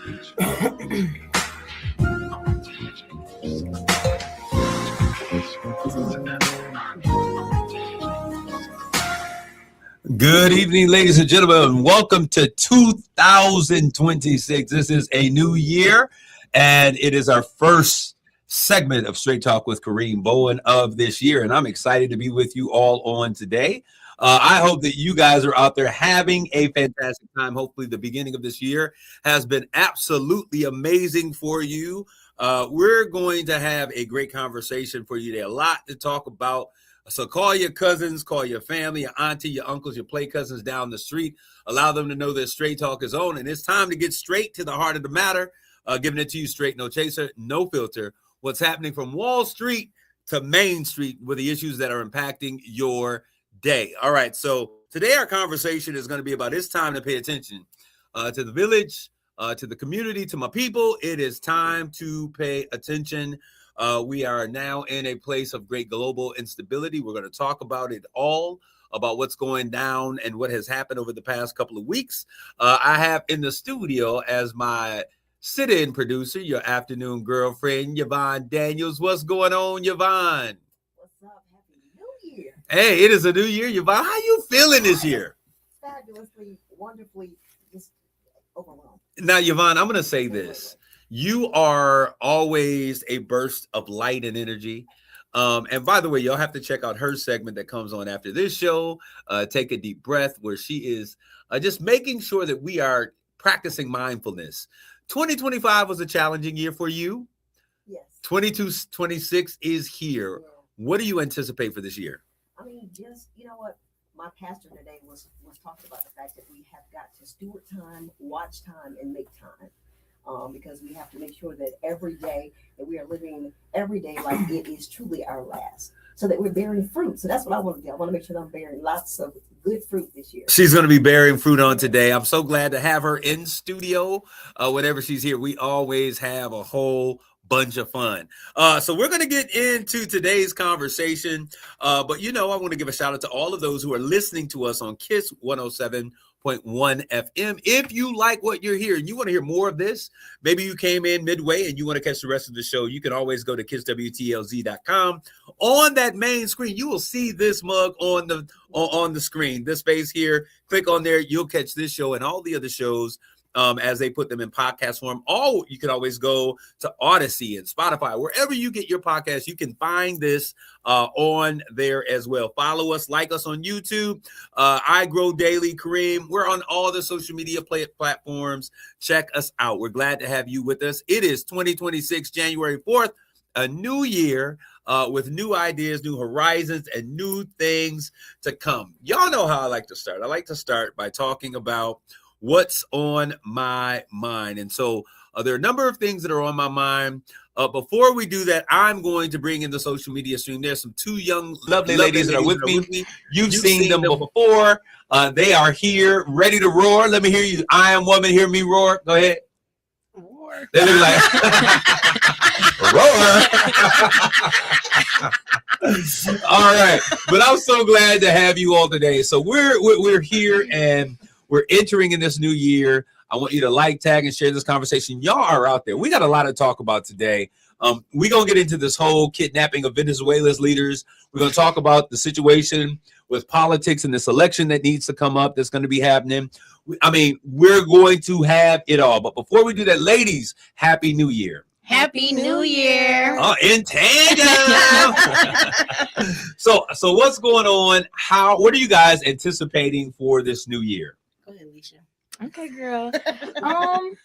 Good evening, ladies and gentlemen. Welcome to 2026. This is a new year, and it is our first segment of Straight Talk with Kareem Bowen of this year, and I'm excited to be with you all on today. I hope that you guys are out there having a fantastic time. Hopefully the beginning of this year has been absolutely amazing for you. We're going to have a great conversation for you today. A lot to talk about. So call your cousins, call your family, your auntie, your uncles, your play cousins down the street. Allow them to know that Straight Talk is on. And it's time to get straight to the heart of the matter. Giving it to you straight, no chaser, no filter. What's happening from Wall Street to Main Street with the issues that are impacting your day. All right. So today our conversation is going to be about it's time to pay attention to the village, to the community, to my people. It is time to pay attention. We are now in a place of great global instability. We're going to talk about it all, about what's going down and what has happened over the past couple of weeks. I have in the studio as my sit-in producer, your afternoon girlfriend, Yvonne Daniels. What's going on, Yvonne? What's up? Happy New Year. Hey, it is a new year, Yvonne. How you feeling this year? Fabulously, wonderfully, just overwhelmed. Now, Yvonne, I'm going to say this. You are always a burst of light and energy. And by the way, y'all have to check out her segment that comes on after this show. Take a deep breath, where she is just making sure that we are practicing mindfulness. 2025 was a challenging year for you. Yes. 26 is here. Yeah. What do you anticipate for this year? I mean, just, you know what? My pastor today was talking about the fact that we have got to steward time, watch time, and make time. Because we have to make sure that every day that we are living every day like it is truly our last, so that we're bearing fruit. So that's what I want to do. I want to make sure that I'm bearing lots of good fruit this year. She's going to be bearing fruit on today. I'm so glad to have her in studio. Whenever she's here, we always have a whole bunch of fun. So we're going to get into today's conversation. But, I want to give a shout out to all of those who are listening to us on KISS 107.1 FM. If you like what you're hearing, you want to hear more of this, maybe you came in midway and you want to catch the rest of the show, you can always go to kisswtlz.com. On that main screen, you will see this mug on the screen, this space here. Click on there. You'll catch this show and all the other shows as they put them in podcast form. You can always go to Odyssey and Spotify, wherever you get your podcast. You can find this on there as well. Follow us, like us on YouTube. I Grow Daily, Kareem. We're on all the social media platforms. Check us out. We're glad to have you with us. It is 2026, January 4th, a new year with new ideas, new horizons, and new things to come. Y'all know how I like to start. I like to start by talking about what's on my mind. And so there are a number of things that are on my mind. Before we do that, I'm going to bring in the social media stream. There's some two young, lovely ladies that are with me. You've seen them before. They are here, ready to roar. Let me hear you. I am woman. Hear me roar. Go ahead. Roar. They look like roar. All right. But I'm so glad to have you all today. So we're here and we're entering in this new year. I want you to like, tag, and share this conversation. Y'all are out there. We got a lot to talk about today. We're going to get into this whole kidnapping of Venezuela's leaders. We're going to talk about the situation with politics and this election that needs to come up that's going to be happening. I mean, we're going to have it all. But before we do that, ladies, Happy New Year. Happy New Year. Oh, in tandem. So what's going on? What are you guys anticipating for this new year? Go ahead, Alicia. Okay, girl.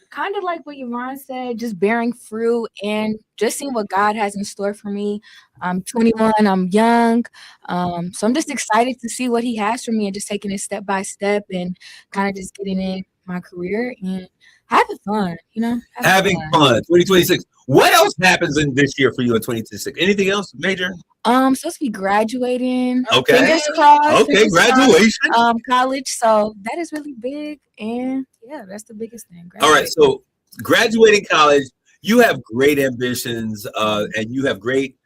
Kind of like what Yvonne said, just bearing fruit and just seeing what God has in store for me. I'm 21, I'm young. So I'm just excited to see what he has for me and just taking it step by step and kind of just getting in my career and having fun, Having fun. 2026. What else happens in this year for you in 2026? Anything else major? Supposed to be graduating. Okay. Fingers crossed. Okay, graduation. College. So that is really big. And yeah, that's the biggest thing. All right. So graduating college, you have great ambitions and you have a great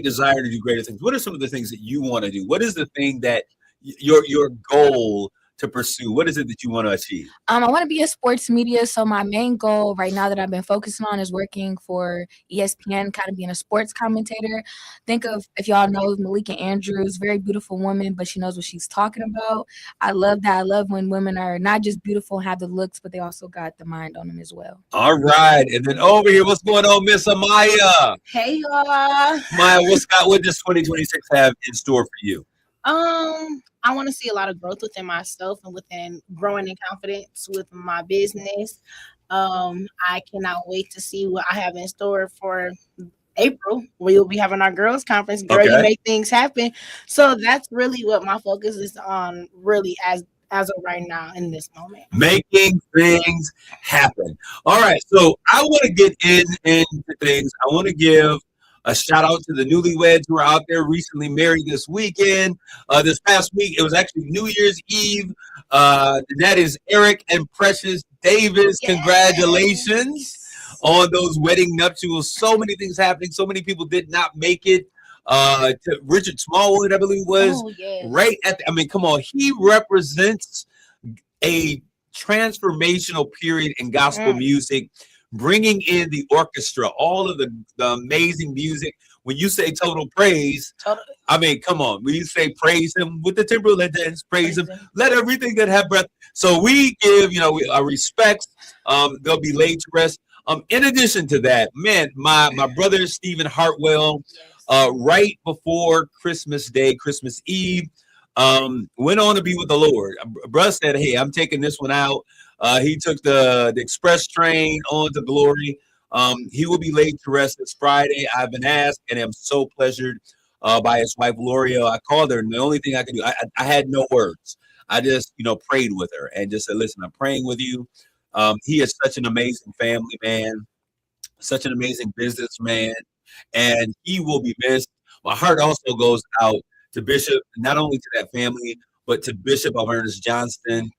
desire to do greater things. What are some of the things that you want to do? What is the thing that your goal to pursue? What is it that you want to achieve? I want to be in sports media. So my main goal right now that I've been focusing on is working for ESPN, kind of being a sports commentator. Think of, if y'all know Malika Andrews, very beautiful woman, but she knows what she's talking about. I love that. I love when women are not just beautiful, have the looks, but they also got the mind on them as well. All right. And then over here, what's going on, Miss Amaya? Hey y'all. Maya, what does 2026 have in store for you? I want to see a lot of growth within myself and within growing in confidence with my business. I cannot wait to see what I have in store for April. We'll be having our girls conference. Girl, Okay. You make things happen. So that's really what my focus is on, really, as of right now in this moment. Making things happen. All right. So I want to get into things. I want to give a shout out to the newlyweds who are out there recently married this weekend. This past week, it was actually New Year's Eve. That is Eric and Precious Davis. Yes. Congratulations on those wedding nuptials. So many things happening. So many people did not make it. To Richard Smallwood, I believe, was right at the, I mean, come on. He represents a transformational period in gospel music, bringing in the orchestra, all of the amazing music. When you say total praise, I mean, come on. When you say praise him with the timbrel and dance, praise him, let everything that have breath. So we give, our respects. They'll be laid to rest. In addition to that, man, my brother Stephen Hartwell, right before Christmas Day, Christmas Eve, went on to be with the Lord. Bruh said, hey, I'm taking this one out. He took the express train on to glory. He will be laid to rest this Friday. I've been asked, and I'm so pleasured by his wife, Loria. I called her, and the only thing I could do, I had no words. I just, prayed with her and just said, listen, I'm praying with you. He is such an amazing family man, such an amazing businessman, and he will be missed. My heart also goes out to Bishop, not only to that family, but to Bishop Ernest Johnston.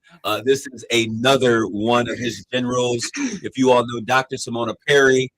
This is another one of his generals. If you all know Dr. Simona Perry,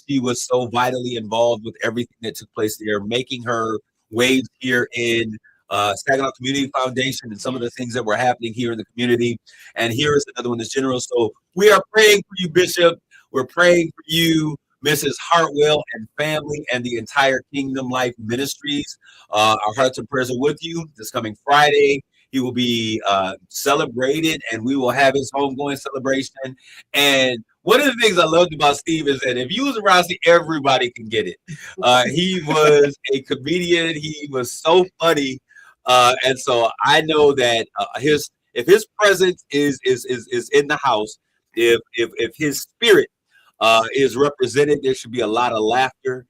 she was so vitally involved with everything that took place there, making her waves here in Saginaw Community Foundation and some of the things that were happening here in the community. And here is another one that's general. So we are praying for you, Bishop. We're praying for you, Mrs. Hartwell and family, and the entire Kingdom Life Ministries. Our hearts and prayers are with you. This coming Friday, he will be celebrated, and we will have his homegoing celebration. And one of the things I loved about Steve is that if you was around, see, everybody can get it. He was a comedian. He was so funny, and so I know that if his presence is in the house, if his spirit is represented, there should be a lot of laughter.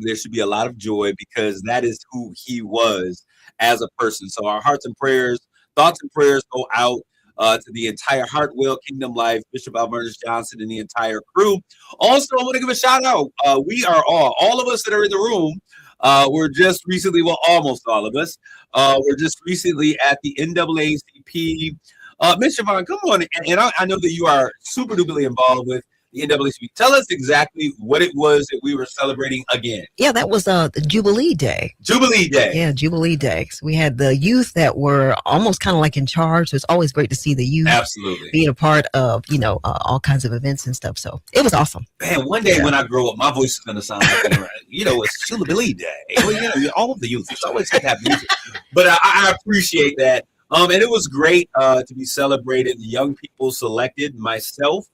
There should be a lot of joy, because that is who he was as a person. So our hearts and prayers, thoughts and prayers go out to the entire Hartwell Kingdom Life, Bishop Ernest Johnson, and the entire crew. Also, I want to give a shout out. We are all of us that are in the room. We're just recently, well, almost all of us. We're just recently at the NAACP. Ms. Siobhan, come on, and I know that you are super duperly involved with the NAACP. Tell us exactly what it was that we were celebrating again. Yeah, that was the Jubilee Day. Jubilee Day. Yeah, Jubilee Day. So we had the youth that were almost kind of like in charge. So it's always great to see the youth absolutely being a part of, all kinds of events and stuff. So it was awesome. Man, one day when I grow up, my voice is going to sound like, it's Jubilee Day. Well, all of the youth. It's always good to have youth. But I appreciate that. And it was great to be celebrated. The young people selected myself,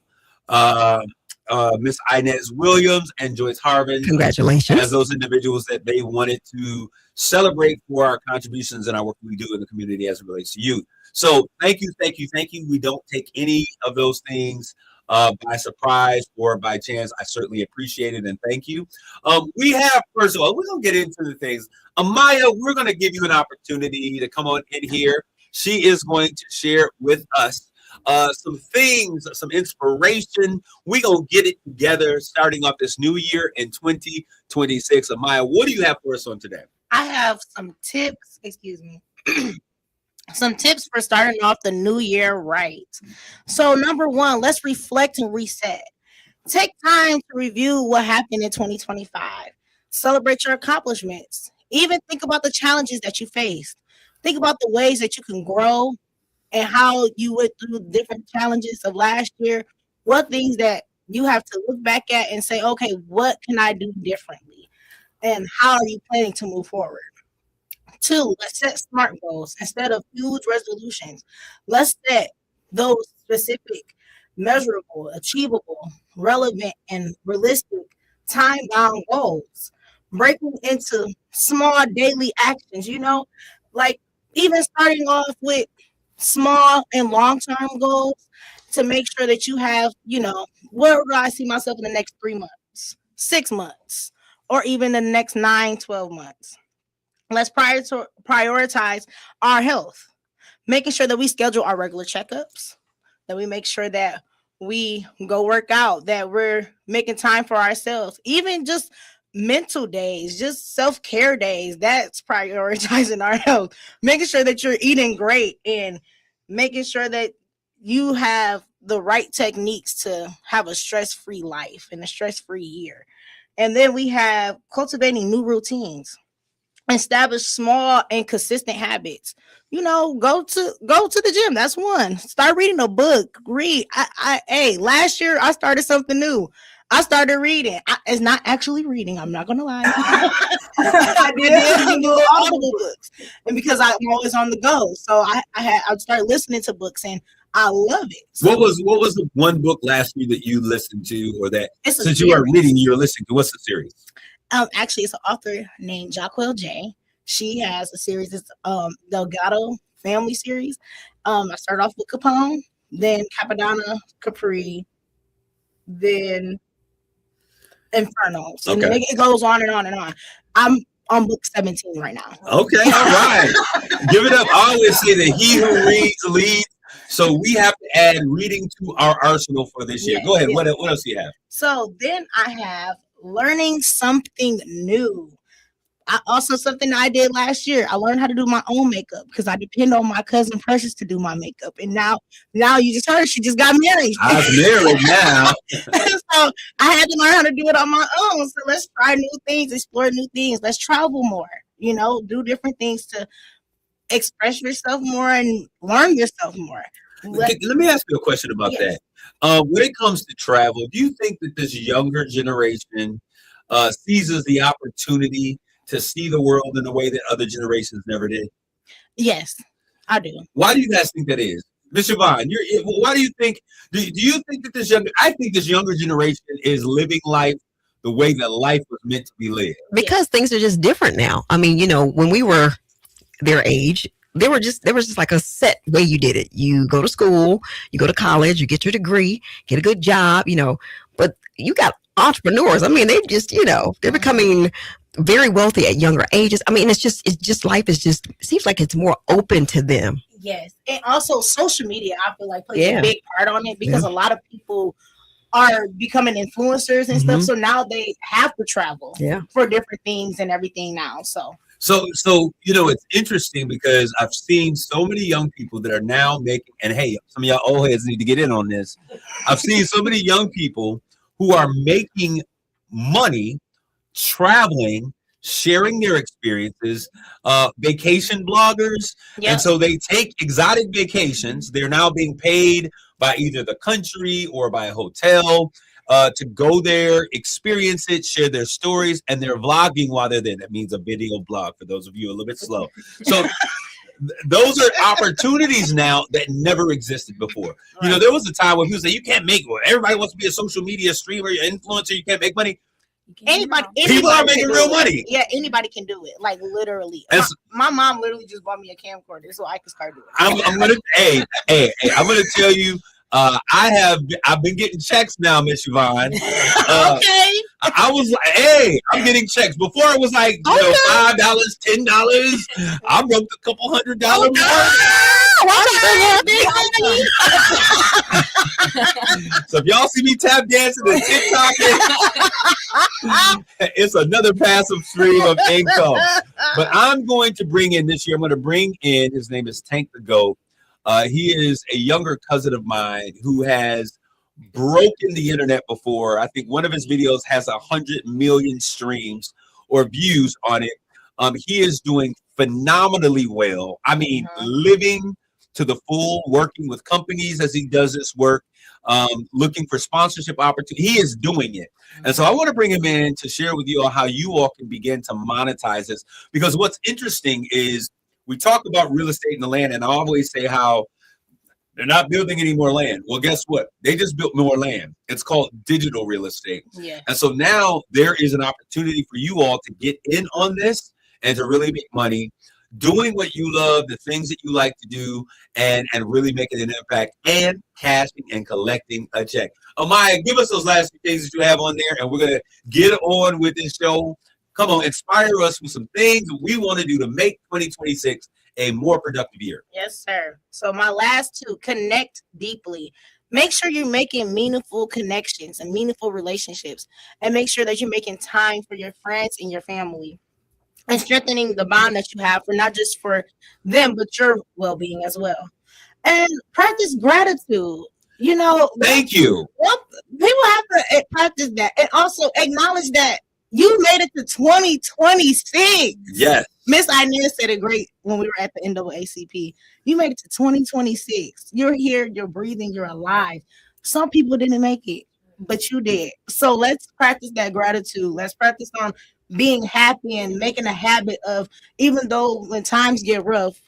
Miss Inez Williams and Joyce Harvin. Congratulations. As those individuals that they wanted to celebrate for our contributions and our work we do in the community as it relates to youth. So thank you. We don't take any of those things by surprise or by chance. I certainly appreciate it and thank you. We have, first of all, we're going to get into the things. Amaya, we're going to give you an opportunity to come on in here. She is going to share with us some things, some inspiration. We're going to get it together starting off this new year in 2026. Amaya, what do you have for us on today? I have some tips, some tips for starting off the new year right. So number one, let's reflect and reset. Take time to review what happened in 2025. Celebrate your accomplishments. Even think about the challenges that you faced. Think about the ways that you can grow and how you went through different challenges of last year, what things that you have to look back at and say, okay, what can I do differently? And how are you planning to move forward? Two, let's set smart goals instead of huge resolutions. Let's set those specific, measurable, achievable, relevant, and realistic time bound goals. Breaking into small daily actions, like even starting off with small and long term goals to make sure that you have, where do I see myself in the next 3 months, 6 months, or even the next 9, 12 months. Let's prioritize our health, making sure that we schedule our regular checkups, that we make sure that we go work out, that we're making time for ourselves, even just mental days, just self-care days. That's prioritizing our health, making sure that you're eating great and making sure that you have the right techniques to have a stress-free life and a stress-free year. And then we have cultivating new routines, establish small and consistent habits. Go to the gym. That's one. Start reading a book. Read. Hey, last year I started something new. I started reading. It's not actually reading. I'm not gonna lie. I did listen to audible books, and because I'm always on the go, so I started listening to books, and I love it. So, what was the one book last year that you listened to, or that since you are reading, you're listening to? What's the series? Actually, it's an author named Jacquel J. She has a series. It's Delgado family series. I started off with Capone, then Capadonna, Capri, then Inferno. So okay. It goes on and on and on. I'm on book 17 right now. Okay, all right. Give it up. I always say that he who reads leads. So we have to add reading to our arsenal for this year. Go ahead. Yeah. What else do you have? So then I have learning something new. Something I did last year. I learned how to do my own makeup because I depend on my cousin Precious to do my makeup. And now you just heard she just got married. I'm married now. So I had to learn how to do it on my own. So let's try new things, explore new things. Let's travel more, do different things to express yourself more and learn yourself more. Let me ask you a question about that. When it comes to travel, do you think that this younger generation seizes the opportunity to see the world in a way that other generations never did? Yes, I do. Why do you guys think that is? Ms. Siobhan, why do you think, do you think that I think this younger generation is living life the way that life was meant to be lived? Because things are just different now. I mean, when we were their age, there was just like a set way you did it. You go to school, you go to college, you get your degree, get a good job, but you got entrepreneurs. I mean, they just, they're becoming very wealthy at younger ages. I mean, it's just life is just seems like it's more open to them. Yes. And also social media, I feel like plays a big part on it because a lot of people are becoming influencers and stuff. So now they have to travel for different things and everything now. So it's interesting because I've seen so many young people that are now making, and hey, some of y'all old heads need to get in on this. I've seen so many young people who are making money traveling, sharing their experiences, vacation bloggers. And so they take exotic vacations. They're now being paid by either the country or by a hotel to go there, experience it, share their stories, and they're vlogging while they're there. That means a video blog for those of you a little bit slow. So those are opportunities now that never existed before. Right. There was a time when people say you can't make one. Everybody wants to be a social media streamer, influencer. You can't make money. People are making real money. Yeah, anybody can do it. Like literally. My mom literally just bought me a camcorder so I could start doing it. I'm gonna tell you. I've been getting checks now, Miss Siobhan. Okay. I was like, hey, I'm getting checks. Before it was like, $5, $10. I broke a couple $100 So if y'all see me tap dancing and TikTok, it's another passive stream of income. But I'm going to bring in this year. I'm going to bring in. His name is Tank the Goat. He is a younger cousin of mine who has broken the internet before. I think one of his videos has 100 million streams or views on it. He is doing phenomenally well. I mean, living to the full, working with companies as he does this work, looking for sponsorship opportunity. He is doing it. And so I want to bring him in to share with you all how you all can begin to monetize this. Because what's interesting is we talk about real estate and the land, and I always say how they're not building any more land. Well, guess what? They just built more land. It's called digital real estate. Yeah. And so now there is an opportunity for you all to get in on this and to really make money doing what you love, the things that you like to do, and really making an impact and cashing and collecting a check. Amaya, give us those last few things that you have on there, and we're going to get on with this show. Come on, inspire us with some things we want to do to make 2026 a more productive year. Yes, sir. So my last two, connect deeply. Make sure you're making meaningful connections and meaningful relationships, and make sure that you're making time for your friends and your family, and strengthening the bond that you have for not just for them, but your well-being as well. And practice gratitude. You know, Thank you. People have to practice that, and also acknowledge that you made it to 2026. Yes. Miss Inez said it great when we were at the NAACP. You made it to 2026. You're here, you're breathing, you're alive. Some people didn't make it, but you did. So let's practice that gratitude. Let's practice on being happy and making a habit of, even though when times get rough,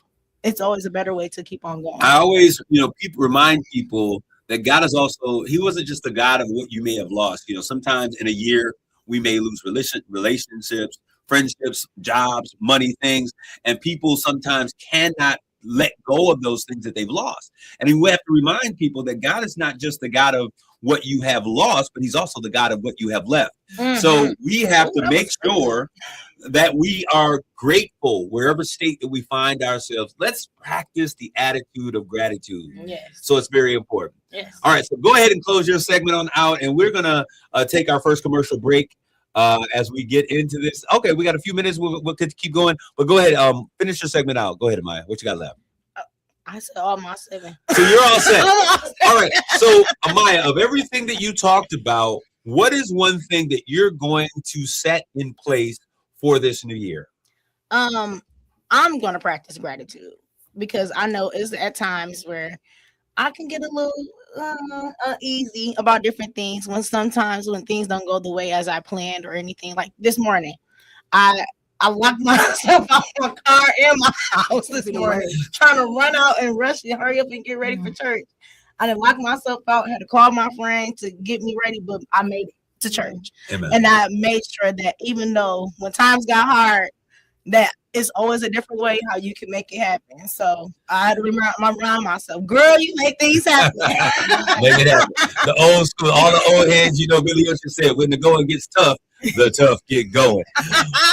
it's always a better way to keep on going. I always, people remind people that God is also, he wasn't just the God of what you may have lost. Sometimes in a year, we may lose relationships, friendships, jobs, money, things, and people sometimes cannot let go of those things that they've lost. And we have to remind people that God is not just the God of what you have lost, but he's also the God of what you have left. Mm-hmm. So we have to make sure that we are grateful wherever state that we find ourselves. Let's practice the attitude of gratitude. Yes. So it's very important. Yes. All right, so go ahead and close your segment on out, and we're going to take our first commercial break as we get into this. Okay, we got a few minutes. We'll keep going, but go ahead. Finish your segment out. Go ahead, Amaya. What you got left? I said all my 7. So you're all set. All right. So Amaya, of everything that you talked about, what is one thing that you're going to set in place for this new year? I'm going to practice gratitude, because I know it's at times where I can get a little uneasy about different things when things don't go the way as I planned or anything. Like this morning, I locked myself out of my car and my house this morning, trying to run out and rush and hurry up and get ready for church. I didn't lock myself out, had to call my friend to get me ready, but I made it to church. Amen. And I made sure that even though when times got hard, that it's always a different way how you can make it happen. So I had to remind myself, girl, you make things happen. Make it happen. The old school, all the old heads, Billy Ocean said, when the going gets tough, the tough get going.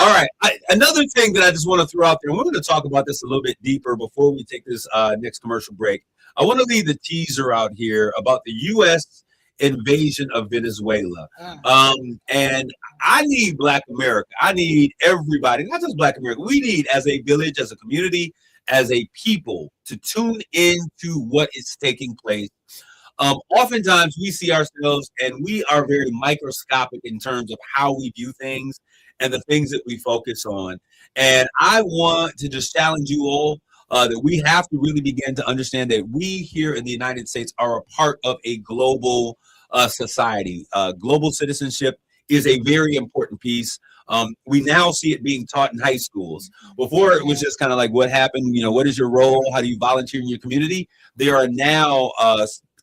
All right. Another thing that I just want to throw out there, and we're going to talk about this a little bit deeper before we take this next commercial break. I want to leave the teaser out here about the U.S. invasion of Venezuela. And I need Black America. I need everybody, not just Black America. We need, as a village, as a community, as a people, to tune into what is taking place. Oftentimes we see ourselves and we are very microscopic in terms of how we view things and the things that we focus on. And I want to just challenge you all that we have to really begin to understand that we here in the United States are a part of a global society. Global citizenship is a very important piece. We now see it being taught in high schools. Before, it was just kind of like, what happened? What is your role? How do you volunteer in your community? There are now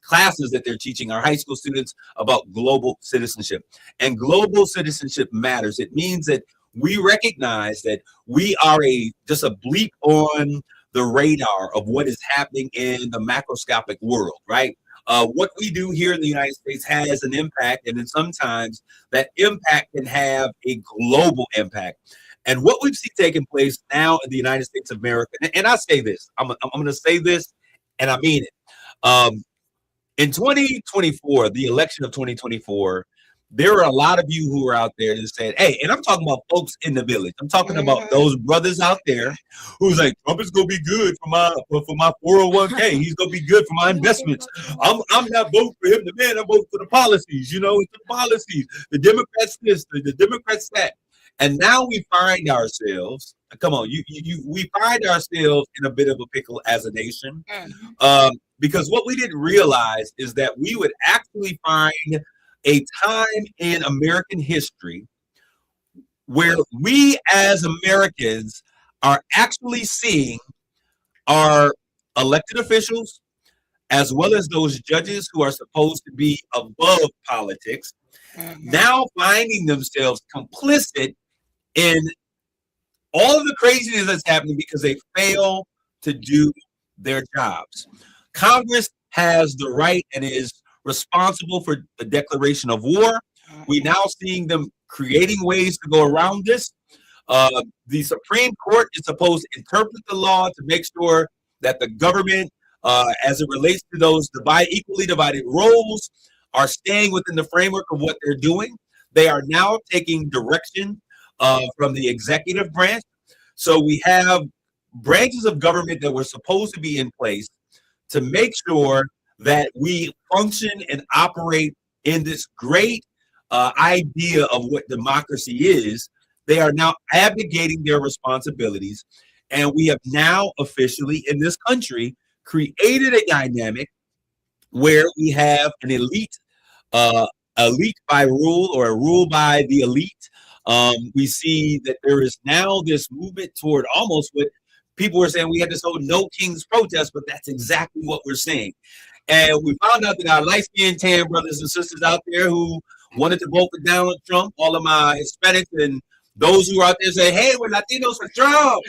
classes that they're teaching our high school students about global citizenship. And global citizenship matters. It means that we recognize that we are just a bleep on the radar of what is happening in the macroscopic world, right? What we do here in the United States has an impact, and then sometimes that impact can have a global impact. And what we see taking place now in the United States of America, and I say this, I'm going to say this, and I mean it. In 2024, the election of 2024, there are a lot of you who are out there that said, hey, and I'm talking about folks in the village. I'm talking about those brothers out there who's like, Trump is going to be good for my 401k. He's going to be good for my investments. I'm not voting for him, the man. I'm voting for the policies. It's the policies. The Democrats this, the Democrats that. And now we find ourselves, come on, we find ourselves in a bit of a pickle as a nation. Because what we didn't realize is that we would actually find a time in American history where we as Americans are actually seeing our elected officials, as well as those judges who are supposed to be above politics, now finding themselves complicit in all of the craziness that's happening because they fail to do their jobs. Congress has the right and is responsible for the declaration of war. We're now seeing them creating ways to go around this. The Supreme Court is supposed to interpret the law to make sure that the government, as it relates to those equally divided roles, are staying within the framework of what they're doing. They are now taking direction from the executive branch. So we have branches of government that were supposed to be in place to make sure that we function and operate in this great idea of what democracy is. They are now abdicating their responsibilities. And we have now officially in this country created a dynamic where we have an elite by rule, or a rule by the elite. We see that there is now this movement toward almost what people were saying we had this whole no kings protest, but that's exactly what we're seeing. And we found out that our light-skinned tan brothers and sisters out there who wanted to vote for Donald Trump, all of my Hispanics and those who are out there say, hey, we're Latinos for Trump.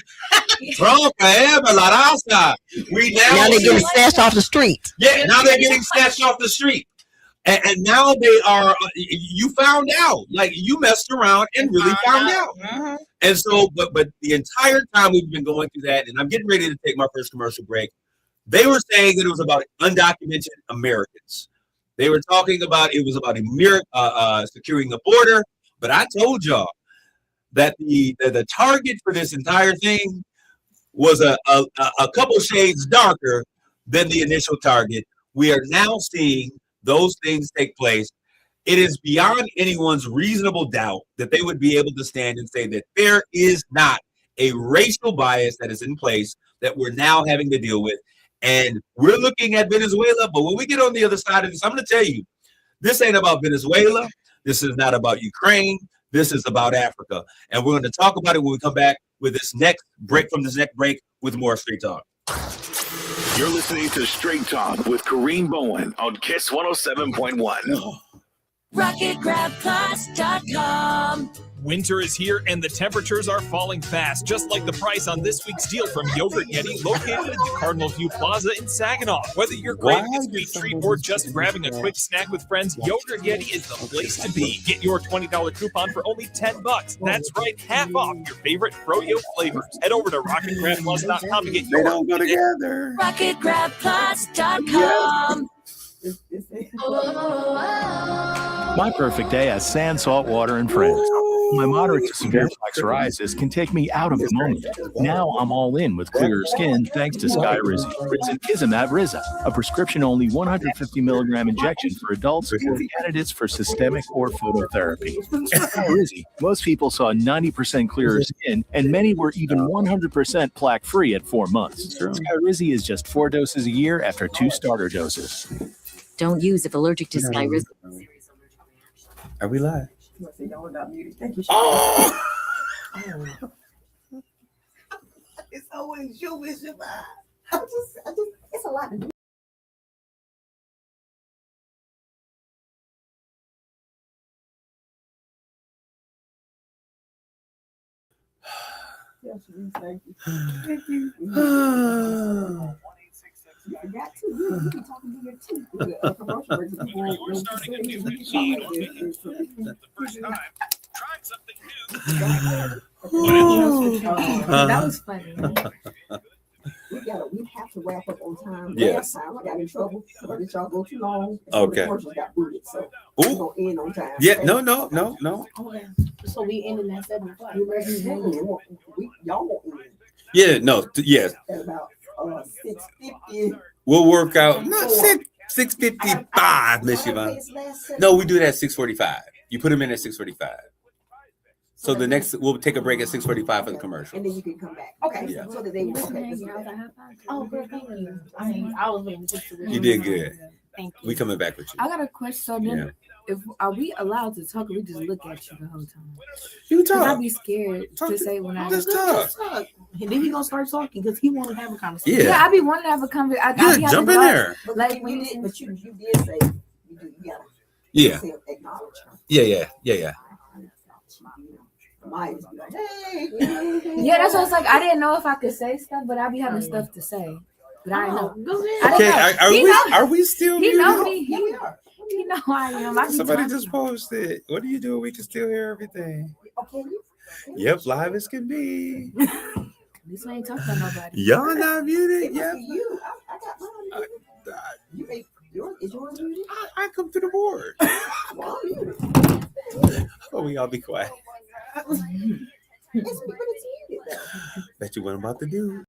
Trump forever, La Raza. Now they're getting snatched off the street. Yeah, now they're getting snatched off the street. And now they are, you found out, like you messed around and really found out. And so, but the entire time we've been going through that, and I'm getting ready to take my first commercial break, they were saying that it was about undocumented Americans. They were talking about it was about securing the border. But I told y'all that the target for this entire thing was a couple shades darker than the initial target. We are now seeing those things take place. It is beyond anyone's reasonable doubt that they would be able to stand and say that there is not a racial bias that is in place that we're now having to deal with. And we're looking at Venezuela, but when we get on the other side of this, I'm going to tell you, this ain't about Venezuela. This is not about Ukraine. This is about Africa. And we're going to talk about it when we come back with this next break with more Straight Talk. You're listening to Straight Talk with Kareem Bowen on KISS 107.1. RocketGrabPlus.com. Winter is here and the temperatures are falling fast, just like the price on this week's deal from Yogurt Yeti, located at the Cardinal View Plaza in Saginaw. Whether you're craving a sweet treat or just grabbing a quick snack with friends, Yogurt Yeti is the place to be. Get your $20 coupon for only $10. That's right, half off your favorite Froyo flavors. Head over to RocketGrabPlus.com to get your. They don't go together. RocketGrabPlus.com. My perfect day has sand, salt water, and friends. My moderate to severe plaque psoriasis can take me out of the moment. Now I'm all in with clearer skin thanks to Sky Rizzy. Rizankizumab Riza, a prescription-only 150 milligram injection for adults or candidates for systemic or phototherapy. Sky Rizzy, most people saw 90% clearer skin, and many were even 100% plaque-free at 4 months. Sky Rizzy is just 4 doses a year after 2 starter doses. Don't use if allergic to Sky Rizzy. Are we live? Thank you. Oh! It's always you, Bishop. I just, it's a lot to do. Yes, thank you. Thank you. I got to. You can talk to your teeth. We're starting a new routine on the first time. Trying something new. That was funny. We have to wrap up on time. Yes. Last time I got in trouble. Did y'all go too long? Okay. The commercials got booted, so we're gonna end on time. Yeah, no. Okay. So we ending at 7 o'clock. Y'all won't end Yeah, no, yes. at about 6:50. We'll work out. Not 6:55, Miss Yvonne. No, we do that at 6:45. You put them in at 6:45. So the next, we'll take a break at 6:45 for the commercial. And then you can come back. Okay. Yeah. So that they will. Okay. Let's do that. Oh, girl, thank you. I mean, I was waiting to You did good. Thank you. We coming back with you. I got a question. So then, Yeah. if are we allowed to talk? Or we just look at you the whole time. You Cause talk. I'd be scared to say when I Just talk. And then he gonna start talking because he want to have a conversation. Yeah. yeah, I be wanting to have a conversation. Yeah, jump in there. But Like we when did, but you did say you gotta Yeah. acknowledge her. Yeah. Might be like, hey. Yeah, that's what it's like. I didn't know if I could say stuff, but I be having stuff to say. But I know. Okay, are we still He muted? know me. Yeah, we are. He know who I am. I be Somebody talking. just posted. What do you do? We can still hear everything. Okay. Yep, live as can be. At least we ain't talking about nobody. Y'all not muted? Yeah. Yep. You. I got mine. You ain't. Is yours muted? I come to the board. Well, I'm muted. Oh, we all be quiet. It's muted though. Bet you what I'm about to do.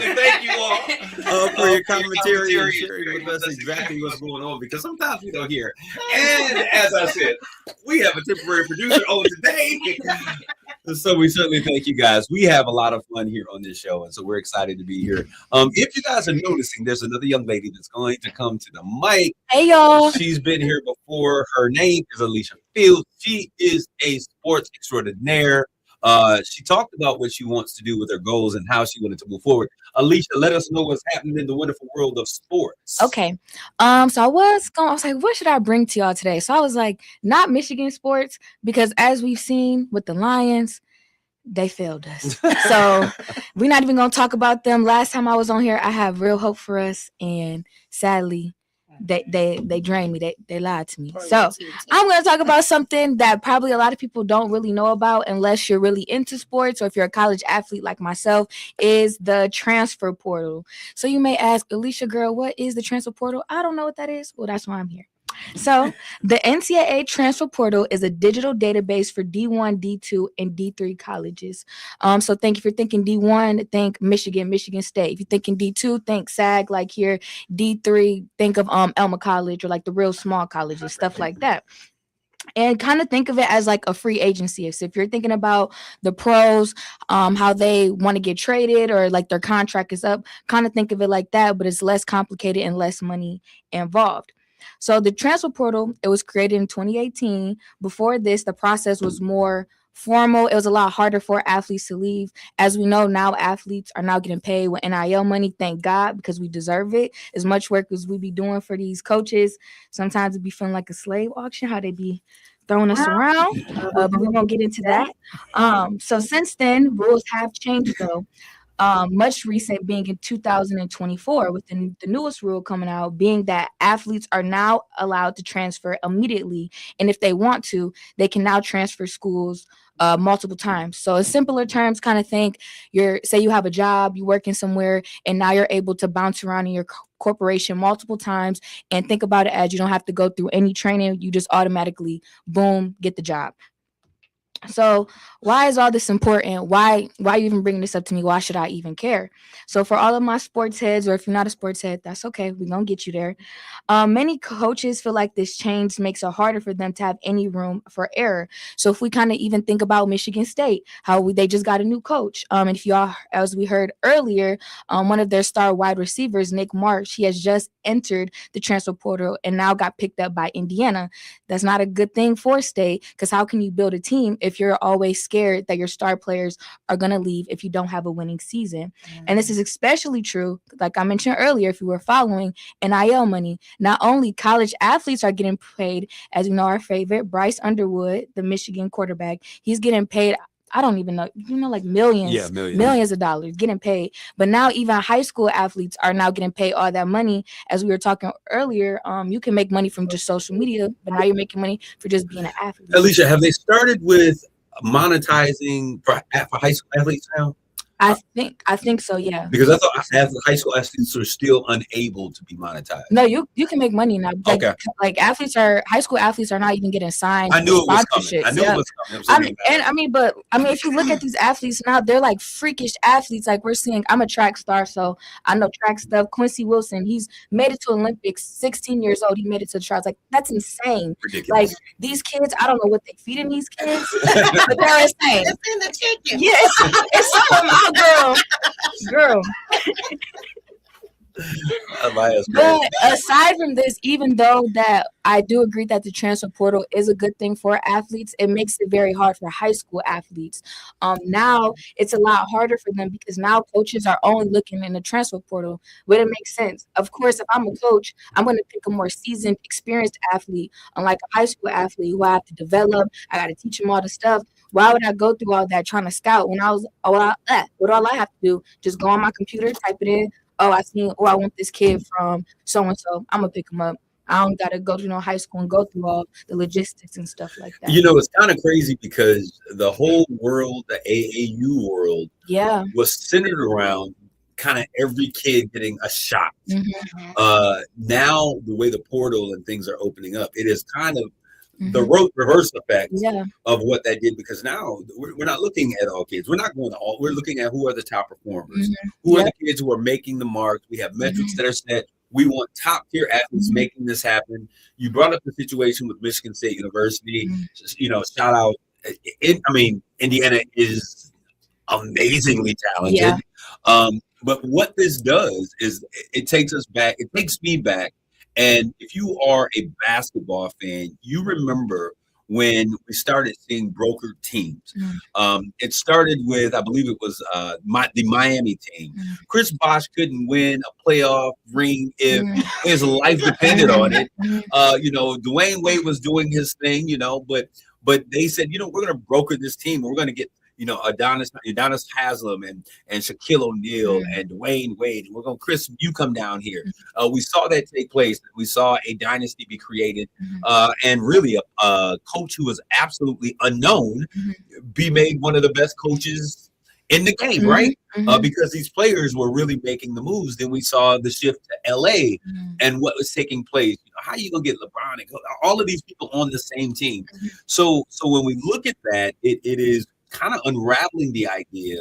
Thank you all for your commentary and sharing with us exactly what's going on, because sometimes we don't hear. And as I said, we have a temporary producer on today. So we certainly thank you guys. We have a lot of fun here on this show, and so we're excited to be here. If you guys are noticing, there's another young lady that's going to come to the mic. Hey, y'all. She's been here before. Her name is Alicia Fields. She is a sports extraordinaire. She talked about what she wants to do with her goals and how she wanted to move forward. Alicia, let us know what's happening in the wonderful world of sports. Okay. So I was like, what should I bring to y'all today? So I was like, not Michigan sports, because as we've seen with the Lions, they failed us. So we're not even gonna talk about them. Last time I was on here, I have real hope for us, and sadly, they drained me. They lied to me. So I'm going to talk about something that probably a lot of people don't really know about unless you're really into sports or if you're a college athlete like myself, is the transfer portal. So you may ask, Alicia, girl, what is the transfer portal? I don't know what that is. Well, that's why I'm here. So the NCAA transfer portal is a digital database for D1, D2, and D3 colleges. So think if you're thinking D1, think Michigan State. If you're thinking D2, think SAG, like here. D3, think of Elma College or like the real small colleges, stuff like that. And kind of think of it as like a free agency. So if you're thinking about the pros, how they want to get traded or like their contract is up, kind of think of it like that, but it's less complicated and less money involved. So the transfer portal, it was created in 2018. Before this, the process was more formal. It was a lot harder for athletes to leave. As we know, now athletes are now getting paid with NIL money. Thank God, because we deserve it. As much work as we be doing for these coaches, sometimes it be feeling like a slave auction, how they be throwing us around. But we won't get into that. So since then, rules have changed though. much recent being in 2024 with the newest rule coming out being that athletes are now allowed to transfer immediately, and if they want to, they can now transfer schools multiple times. So in simpler terms, kind of think say you have a job, you working somewhere, and now you're able to bounce around in your corporation multiple times, and think about it as you don't have to go through any training. You just automatically, boom, get the job. So why is all this important? Why are you even bringing this up to me? Why should I even care? So for all of my sports heads, or if you're not a sports head, that's okay. We're going to get you there. Many coaches feel like this change makes it harder for them to have any room for error. So if we kind of even think about Michigan State, how they just got a new coach. And if y'all, as we heard earlier, one of their star wide receivers, Nick Marsh, he has just entered the transfer portal and now got picked up by Indiana. That's not a good thing for State, because how can you build a team if you're always scared that your star players are going to leave if you don't have a winning season? And this is especially true, like I mentioned earlier, if you were following NIL money. Not only college athletes are getting paid, as you know, our favorite, Bryce Underwood, the Michigan quarterback, he's getting paid, I don't even know, like millions of dollars getting paid. But now even high school athletes are now getting paid all that money. As we were talking earlier, you can make money from just social media, but now you're making money for just being an athlete. Alicia, have they started with monetizing for high school athletes now? I think so, yeah. Because I thought high school athletes are still unable to be monetized. No, you can make money now. Like, okay. Like high school athletes are not even getting signed. I knew it was coming. I knew it was coming. If you look at these athletes now, they're like freakish athletes. Like we're seeing, I'm a track star, so I know track stuff. Quincy Wilson, he's made it to Olympics, 16 years old. He made it to the trials. Like that's insane. Ridiculous. Like these kids, I don't know what they feeding these kids, but they're insane. It's in the chicken. Yes, it's so amount. Girl. But aside from this, even though that I do agree that the transfer portal is a good thing for athletes, it makes it very hard for high school athletes. Now it's a lot harder for them because now coaches are only looking in the transfer portal. But it makes sense. Of course, if I'm a coach, I'm going to pick a more seasoned, experienced athlete, unlike a high school athlete who I have to develop. I got to teach them all the stuff. Why would I go through all that trying to scout when all I have to do, just go on my computer, type it in. I want this kid from so-and-so. I'm going to pick him up. I don't got to go to high school and go through all the logistics and stuff like that. It's kind of crazy because the whole world, the AAU world, was centered around kind of every kid getting a shot. Mm-hmm. Now, the way the portal and things are opening up, it is kind of the reverse effect of what that did, because now we're not looking at all kids. We're not going to all. We're looking at who are the top performers, who are the kids who are making the marks. We have metrics that are set. We want top tier athletes making this happen. You brought up the situation with Michigan State University. Shout out. Indiana is amazingly talented. But what this does is it takes us back. It takes me back. And if you are a basketball fan, you remember when we started seeing brokered teams. It started with, I believe it was the Miami team. Chris Bosh couldn't win a playoff ring if his life depended on it. Dwayne Wade was doing his thing, but they said, we're going to broker this team. We're going to get Adonis Haslam and Shaquille O'Neal and Dwayne Wade. And we're going, Chris, you come down here. We saw that take place. We saw a dynasty be created, and really a coach who was absolutely unknown be made one of the best coaches in the game, right? Because these players were really making the moves. Then we saw the shift to LA and what was taking place. How are you going to get LeBron and all of these people on the same team? So when we look at that, it is kind of unraveling the idea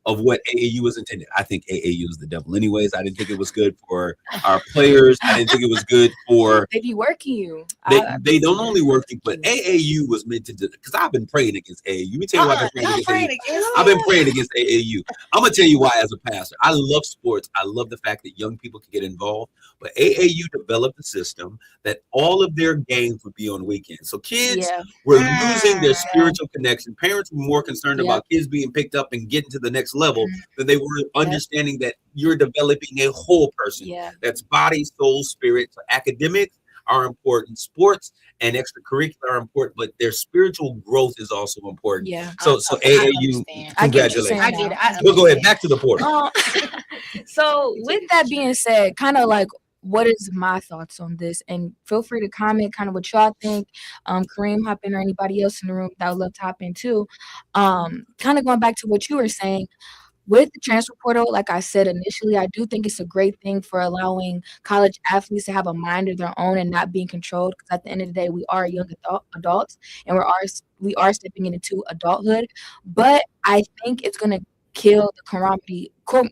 of what AAU was intended. I think AAU is the devil anyways. I didn't think it was good for our players. I didn't think it was good for... They be working you. They don't only work you, but AAU was meant to do... Because I've been praying against AAU. Let me tell you why I've been praying against AAU. I've been praying against AAU. I'm going to tell you why as a pastor. I love sports. I love the fact that young people can get involved. But AAU developed a system that all of their games would be on weekends. So kids were losing their spiritual connection. Parents were more concerned about kids being picked up and getting to the next level than they were understanding that you're developing a whole person. That's body, soul, spirit. So academics are important. Sports and extracurricular are important, but their spiritual growth is also important. Yeah. So AAU, congratulations. I get it. We'll go ahead back to the portal. So with that being said, kind of like, what is my thoughts on this? And feel free to comment kind of what y'all think. Kareem, hop in, or anybody else in the room that would love to hop in too. Kind of going back to what you were saying. With the transfer portal, like I said initially, I do think it's a great thing for allowing college athletes to have a mind of their own and not being controlled. Because at the end of the day, we are young adults, and we are stepping into adulthood. But I think it's gonna kill the camaraderie. I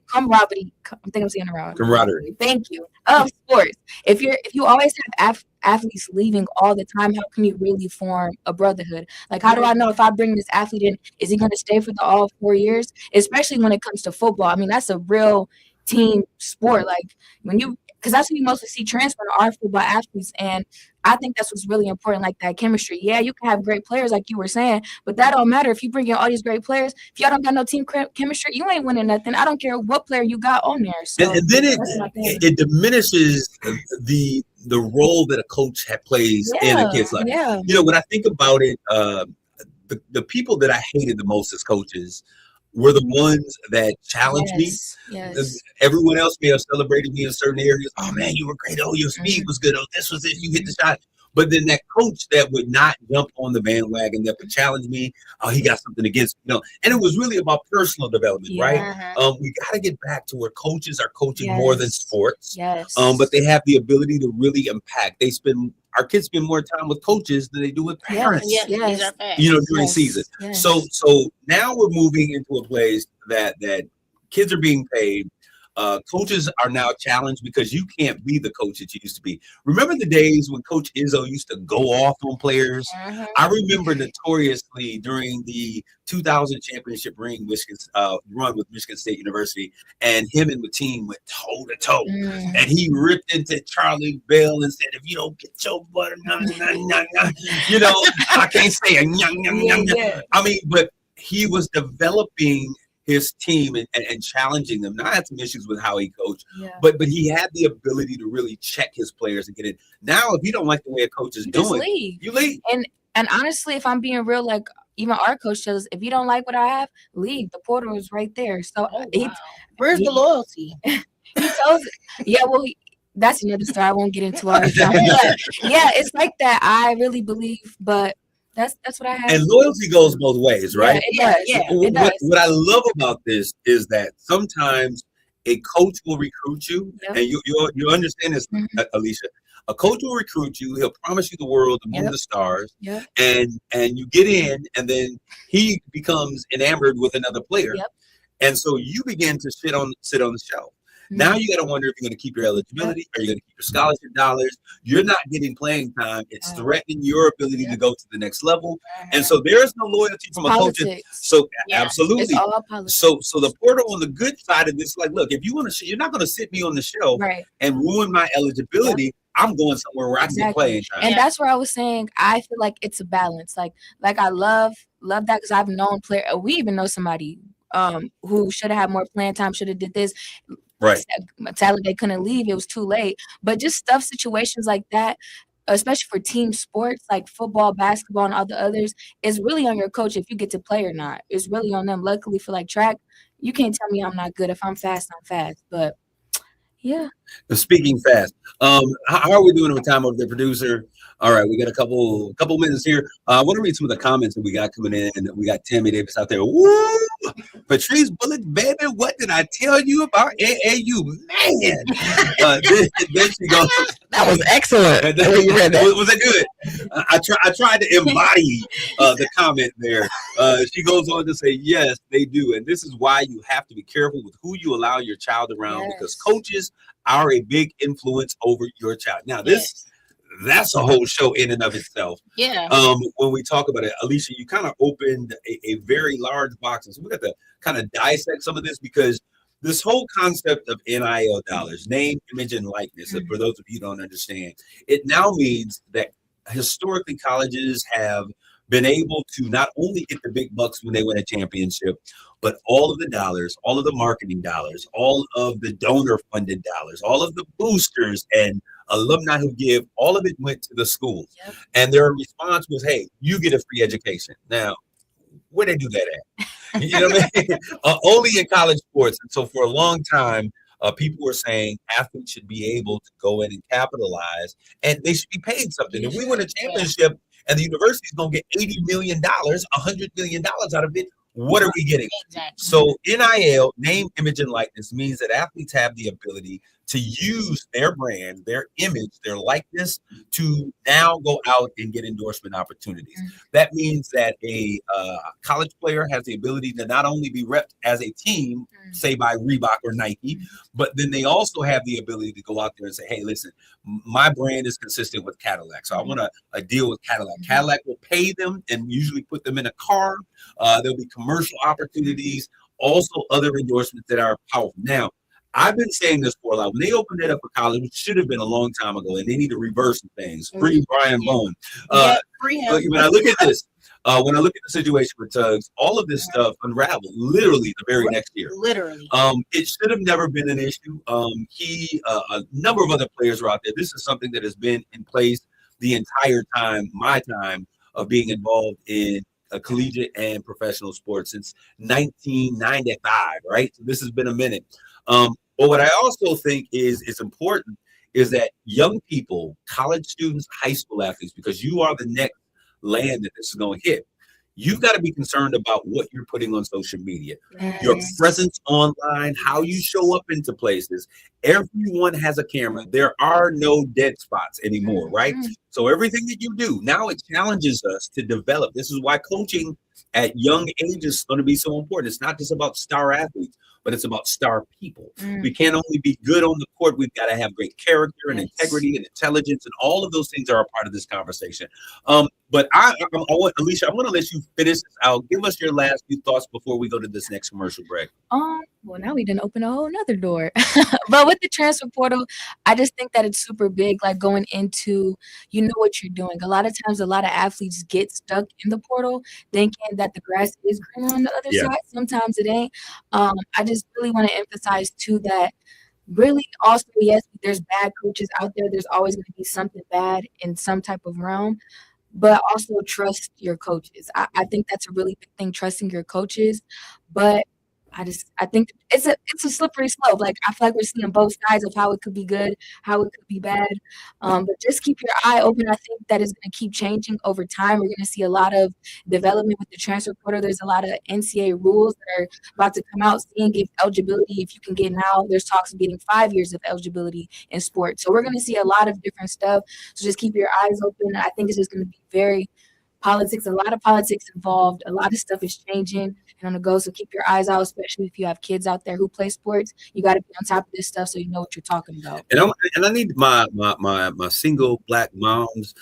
think I'm saying it wrong. Camaraderie. Thank you. Of sports. If you always have athletes leaving all the time, how can you really form a brotherhood? Like, how do I know if I bring this athlete in, is he going to stay for all 4 years? Especially when it comes to football. I mean, that's a real team sport. Like because that's when you mostly see transfer to our football athletes, and I think that's what's really important, like that chemistry. Yeah, you can have great players, like you were saying, but that don't matter if you bring in all these great players. If y'all don't got no team chemistry, you ain't winning nothing. I don't care what player you got on there. So, and then it diminishes the role that a coach plays in a kid's life. Yeah. You know, when I think about it, the people that I hated the most as coaches were the ones that challenged me. Yes. Everyone else may have celebrated me in certain areas. Oh man, you were great. Oh, your speed was good. Oh, this was it. You hit the shot. But then that coach that would not jump on the bandwagon, that would challenge me, oh, he got something against me. And it was really about personal development, right? We got to get back to where coaches are coaching more than sports. But they have the ability to really impact. Our kids spend more time with coaches than they do with parents. During season. So now we're moving into a place that kids are being paid. Coaches are now challenged because you can't be the coach that you used to be. Remember the days when Coach Izzo used to go off on players? I remember notoriously during the 2000 championship run with Michigan State University, and him and the team went toe to toe, and he ripped into Charlie Bell and said, "If you don't get your butt, I can't say a nyang. I mean, but he was developing his team and challenging them. Now I had some issues with how he coached, but he had the ability to really check his players and get it. Now, if you don't like the way a coach is doing, you leave. And honestly, if I'm being real, like even our coach tells us, if you don't like what I have, leave. The portal is right there. So where's the loyalty? He tells that's another story I won't get into all the time. But yeah, it's like that. I really believe, but that's what I have. And loyalty goes both ways, right? Yeah, it does. What I love about this is that sometimes a coach will recruit you, and you understand this, Alicia. A coach will recruit you. He'll promise you the world, the moon, the stars, and you get in, and then he becomes enamored with another player, and so you begin to sit on the shelf. Now you got to wonder if you're going to keep your eligibility. Are you going to keep your scholarship dollars? You're not getting playing time. It's threatening your ability to go to the next level. And so there is no loyalty from a coach. So absolutely. It's all politics. So the portal on the good side of this, like, look, if you want to, you're not going to sit me on the shelf and ruin my eligibility. I'm going somewhere where I can get playing time. And that's where I was saying, I feel like it's a balance. Like I love that because I've known players. We even know somebody who should have had more playing time, should have did this. Sadly, they couldn't leave. It was too late. But just situations like that, especially for team sports like football, basketball, and all the others, is really on your coach if you get to play or not. It's really on them. Luckily for like track, you can't tell me I'm not good. If I'm fast, I'm fast. But yeah. Speaking fast, how are we doing with time over the producer? All right, we got a couple minutes here. I want to read some of the comments that we got coming in. We got Tammy Davis out there. Woo! Patrice Bullock, baby, what did I tell you about AAU? Man, then she goes. That was excellent. Was it good? I tried to embody the comment there. She goes on to say, yes, they do, and this is why you have to be careful with who you allow your child around because coaches are a big influence over your child. Now, that's a whole show in and of itself. Yeah. When we talk about it, Alicia, you kind of opened a very large box, and so we got to kind of dissect some of this because this whole concept of NIL dollars, name, image, and likeness, for those of you who don't understand, it now means that historically colleges have been able to not only get the big bucks when they win a championship, but all of the dollars, all of the marketing dollars, all of the donor funded dollars, all of the boosters and alumni who give. All of it went to the schools. Yep. And their response was, hey, you get a free education. Now, where they do that at? You know what I mean? Only in college sports. And so for a long time, people were saying athletes should be able to go in and capitalize, and they should be paid something. If we win a championship and the university is going to get $80 million, $100 million out of it, what are we getting? Exactly. So NIL, name, image, and likeness, means that athletes have the ability to use their brand, their image, their likeness to now go out and get endorsement opportunities. Mm-hmm. That means that a college player has the ability to not only be repped as a team, say by Reebok or Nike, but then they also have the ability to go out there and say, hey, listen, my brand is consistent with Cadillac. So I want to deal with Cadillac. Cadillac will pay them and usually put them in a car. There'll be commercial opportunities, also other endorsements that are powerful. Now, I've been saying this for a while. When they opened it up for college, which should have been a long time ago, and they need to reverse some things. Free Brian Bowen. Free him. When I look at this, when I look at the situation with Tugs, all of this stuff unraveled literally the very next year. Literally. It should have never been an issue. A number of other players were out there. This is something that has been in place the entire time, my time of being involved in collegiate and professional sports since 1995, right? So this has been a minute. But what I also think is important is that young people, college students, high school athletes, because you are the next land that this is going to hit, you've got to be concerned about what you're putting on social media, your presence online, how you show up into places. Everyone has a camera. There are no dead spots anymore, right? So everything that you do, now it challenges us to develop. This is why coaching at young ages is going to be so important. It's not just about star athletes, but it's about star people. We can't only be good on the court. We've got to have great character and integrity and intelligence, and all of those things are a part of this conversation. But Alicia, I'm going to let you finish this out. Give us your last few thoughts before we go to this next commercial break. Well, now we didn't open a whole nother door. But with the transfer portal, I just think that it's super big, like going into, you know what you're doing. A lot of times, a lot of athletes get stuck in the portal thinking that the grass is greener on the other side. Sometimes it ain't. I just really want to emphasize, too, that really also, yes, there's bad coaches out there. There's always going to be something bad in some type of realm. But also trust your coaches. I think that's a really big thing, trusting your coaches. But I think it's a slippery slope. Like, I feel like we're seeing both sides of how it could be good, how it could be bad. But just keep your eye open. I think that is going to keep changing over time. We're going to see a lot of development with the transfer portal. There's a lot of NCAA rules that are about to come out, seeing if eligibility, if you can get now, there's talks of getting 5 years of eligibility in sports. So we're going to see a lot of different stuff. So just keep your eyes open. I think it's just going to be very politics, a lot of politics involved. A lot of stuff is changing and on the go. So keep your eyes out, especially if you have kids out there who play sports. You got to be on top of this stuff so you know what you're talking about. And I need my single Black moms,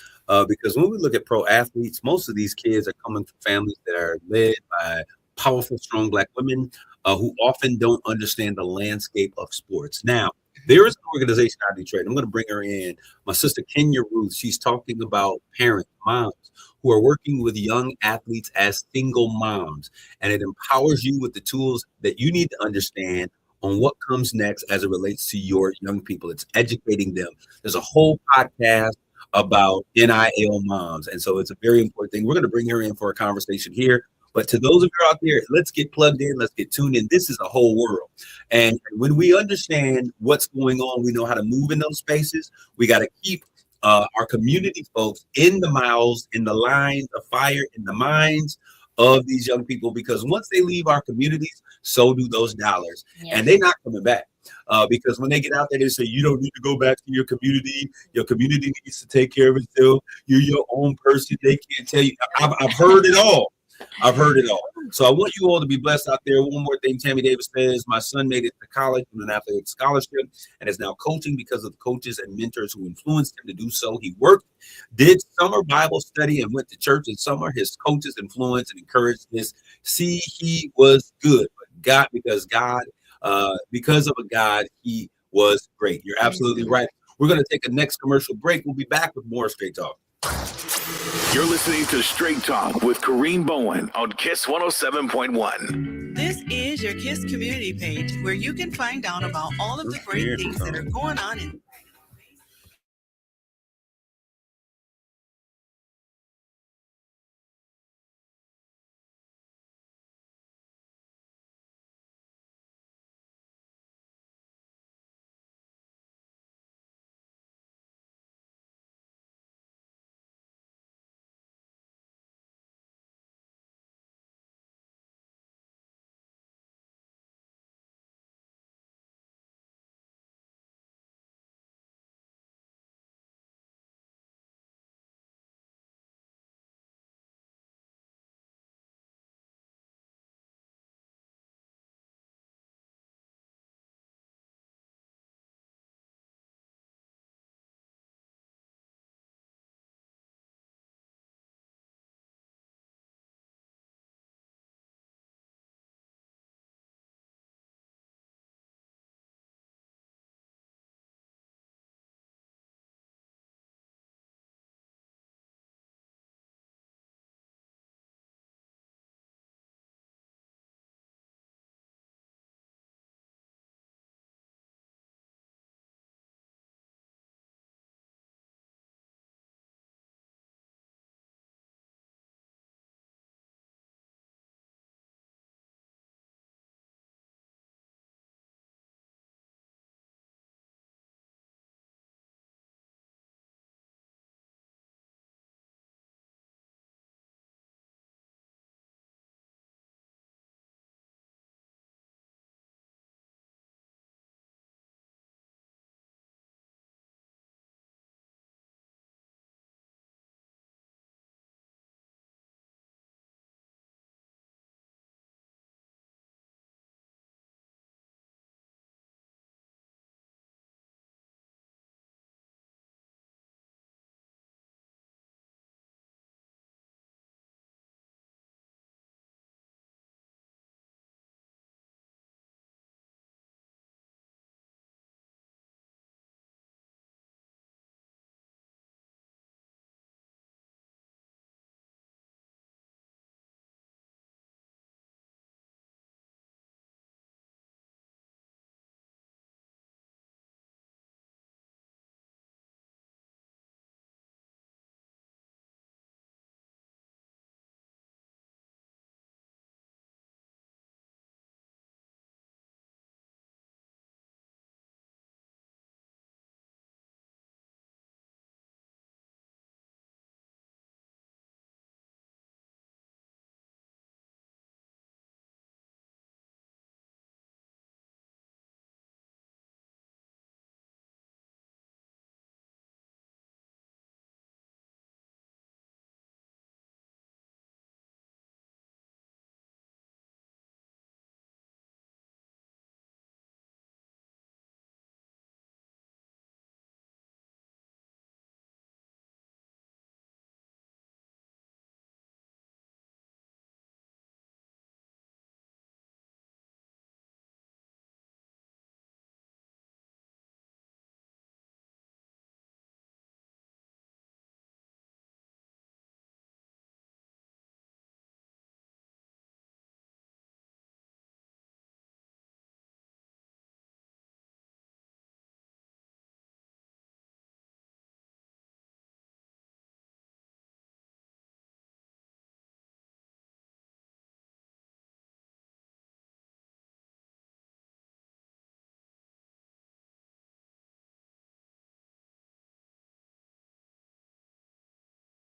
because when we look at pro athletes, most of these kids are coming from families that are led by powerful, strong Black women who often don't understand the landscape of sports. Now, there is an organization out of Detroit. I'm going to bring her in. My sister, Kenya Ruth, she's talking about parents, moms, who are working with young athletes as single moms. And it empowers you with the tools that you need to understand on what comes next as it relates to your young people. It's educating them. There's a whole podcast about NIL moms. And so it's a very important thing. We're going to bring her in for a conversation here. But to those of you out there, let's get plugged in. Let's get tuned in. This is a whole world. And when we understand what's going on, we know how to move in those spaces. We got to keep our community folks in the mouths, in the lines of fire, in the minds of these young people, because once they leave our communities, so do those dollars. And they're not coming back. Because when they get out there, they say, you don't need to go back to your community. Your community needs to take care of itself. You're your own person. They can't tell you. I've heard it all. I've heard it all. So I want you all to be blessed out there. One more thing, Tammy Davis says, my son made it to college with an athletic scholarship and is now coaching because of the coaches and mentors who influenced him to do so. He worked, did summer Bible study, and went to church in summer. His coaches influenced and encouraged this. See, he was good, but because of a God, he was great. You're absolutely right. We're going to take a next commercial break. We'll be back with more Straight Talk. You're listening to Straight Talk with Kareem Bowen on KISS 107.1. This is your KISS community page where you can find out about all of the great things that are going on in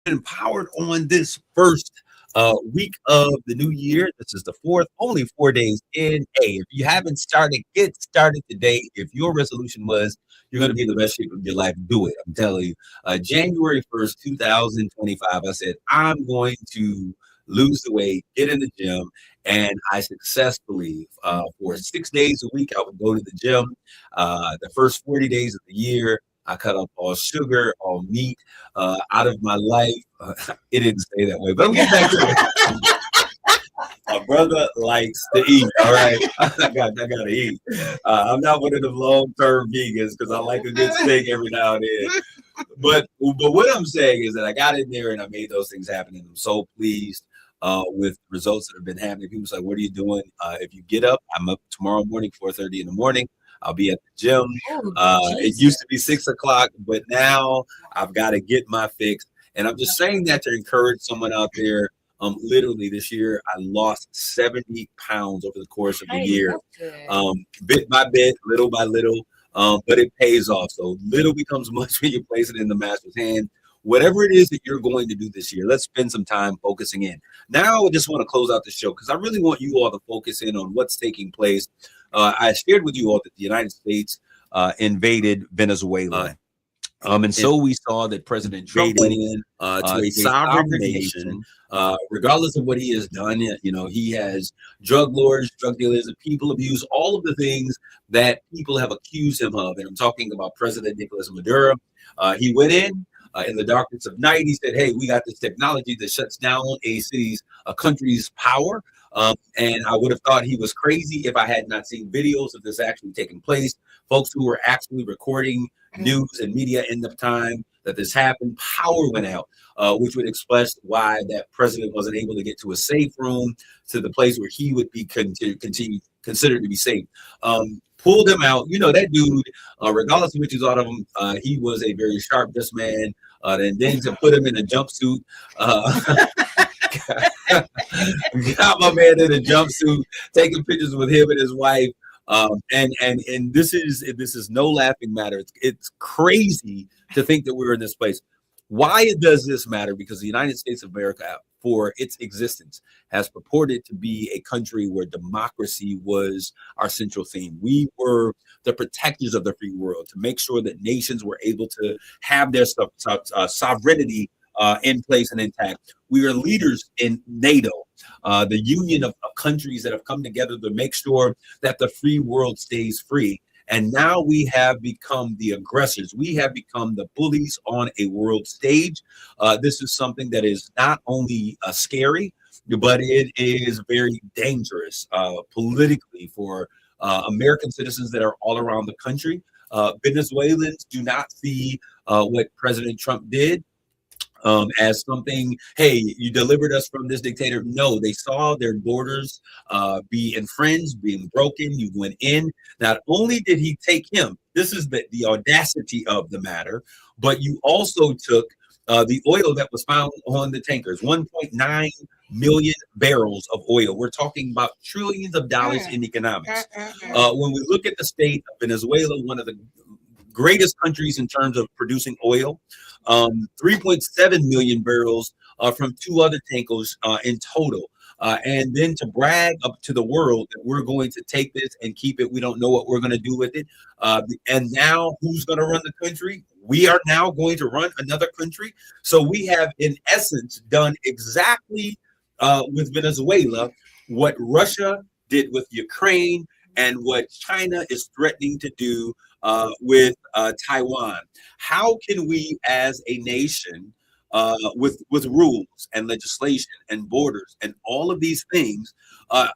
empowered on this first week of the new year. This is the fourth, only 4 days in. Hey, if you haven't started, get started today. If your resolution was you're going to be in the best shape of your life, do it. I'm telling you. January 1st, 2025, I said, I'm going to lose the weight, get in the gym. And I successfully, for 6 days a week, I would go to the gym. The first 40 days of the year, I cut off all sugar, all meat out of my life. It didn't say that way, but I'm getting back to it. My brother likes to eat. All right, I gotta eat. I'm not one of the long-term vegans because I like a good steak every now and then. But what I'm saying is that I got in there and I made those things happen, and I'm so pleased with results that have been happening. People say, "What are you doing?" If you get up, I'm up tomorrow morning, 4:30 in the morning. I'll be at the gym. It used to be 6 o'clock, but now I've got to get my fix. And I'm just saying that to encourage someone out there. Literally this year, I lost 70 pounds over the course of the year, bit by bit, little by little, but it pays off. So little becomes much when you place it in the master's hand. Whatever it is that you're going to do this year, let's spend some time focusing in. Now, I just want to close out the show because I really want you all to focus in on what's taking place. I shared with you all that the United States invaded Venezuela. And so we saw that President Trump went in to a sovereign nation, regardless of what he has done. You know, he has drug lords, drug dealers, and people abuse, all of the things that people have accused him of. And I'm talking about President Nicolas Maduro. He went in the darkness of night. He said, hey, we got this technology that shuts down a country's power. And I would have thought he was crazy if I had not seen videos of this actually taking place. Folks who were actually recording news and media in the time that this happened, power went out, which would express why that president wasn't able to get to a safe room, to the place where he would be considered to be safe. Pulled him out. You know, that dude, regardless of what you thought of him, he was a very sharp dressed man. And then to put him in a jumpsuit, got my man in a jumpsuit, taking pictures with him and his wife. And this is no laughing matter. It's crazy to think that we're in this place. Why does this matter? Because the United States of America, for its existence, has purported to be a country where democracy was our central theme. We were the protectors of the free world, to make sure that nations were able to have their sovereignty in place and intact. We are leaders in NATO, the union of countries that have come together to make sure that the free world stays free. And now we have become the aggressors. We have become the bullies on a world stage. This is something that is not only scary, but it is very dangerous politically for American citizens that are all around the country. Venezuelans do not see what President Trump did as something, hey, you delivered us from this dictator. No, they saw their borders be infringed, being broken. You went in. Not only did he take him, this is the audacity of the matter, but you also took the oil that was found on the tankers, 1.9 million barrels of oil. We're talking about trillions of dollars in economics. When we look at the state of Venezuela, one of the greatest countries in terms of producing oil, 3.7 million barrels from two other tankers in total. And then to brag up to the world that we're going to take this and keep it. We don't know what we're going to do with it. And now who's going to run the country? We are now going to run another country. So we have, in essence, done exactly with Venezuela what Russia did with Ukraine and what China is threatening to do with Taiwan. How can we as a nation with rules and legislation and borders and all of these things